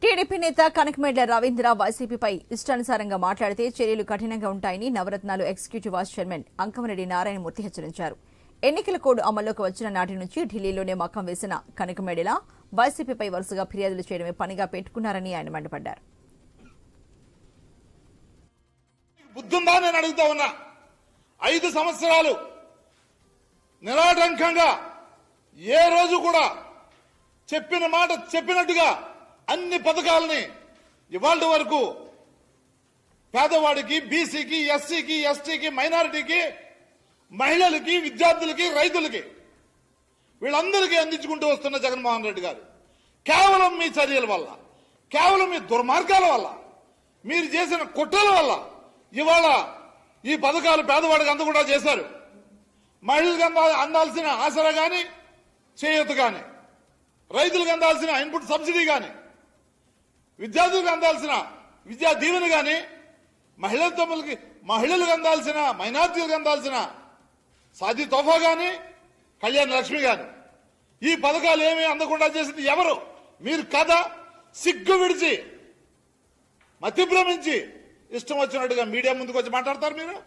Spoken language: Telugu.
టీడీపీ నేత కనకమేడ్ల రవీంద్ర వైసీపీపై ఇష్టానుసారంగా మాట్లాడితే చర్యలు కఠినంగా ఉంటాయని Navaratnalu executive vice chairman Ankamareddy Narayanamurthy హెచ్చరించారు. ఎన్నికల కోడ్ అమల్లోకి వచ్చిన నాటి నుంచి ఢిల్లీలోనే మకాం వేసిన కనకమేడ్ల వైసీపీపై వరుసగా ఫిర్యాదులు చేయడమే పనిగా పెట్టుకున్నారని ఆయన మండిపడ్డారు. బుద్ధుందా నేను అడుగుతా ఉన్నా. 5 సంవత్సరాలు నిరాటంకంగా ఏ రోజు కూడా చెప్పిన మాట చెప్పినట్టుగా అన్ని పథకాలని ఇవాళ వరకు పేదవాడికి, బీసీకి, ఎస్సీకి, ఎస్టీకి, మైనారిటీకి, మహిళలకి, విద్యార్థులకి, రైతులకి వీళ్ళందరికీ అందించుకుంటూ వస్తున్న జగన్మోహన్ రెడ్డి గారు కేవలం మీ చర్యల వల్ల, కేవలం మీ దుర్మార్గాల వల్ల, మీరు చేసిన కుట్రల వల్ల ఇవాళ ఈ పథకాలు పేదవాడికి అందకుండా చేశారు. మహిళలకు అందాల్సిన ఆసరా గాని, చేయూత గాని, రైతులకు అందాల్సిన ఇన్పుట్ సబ్సిడీ గాని, విద్యార్థులకు అందాల్సిన విద్యా దీవెన గాని, మహిళలకు అందాల్సిన, మైనార్టీలకు అందాల్సిన సాది తోఫా గాని, కళ్యాణ లక్ష్మి గాని, ఈ పథకాలు ఏమీ అందకుండా చేసింది ఎవరు? మీరు కదా సిగ్గు విడిచి, మతి భ్రమించి ఇష్టం వచ్చినట్టుగా మీడియా ముందుకు వచ్చి మాట్లాడతారు మీరు.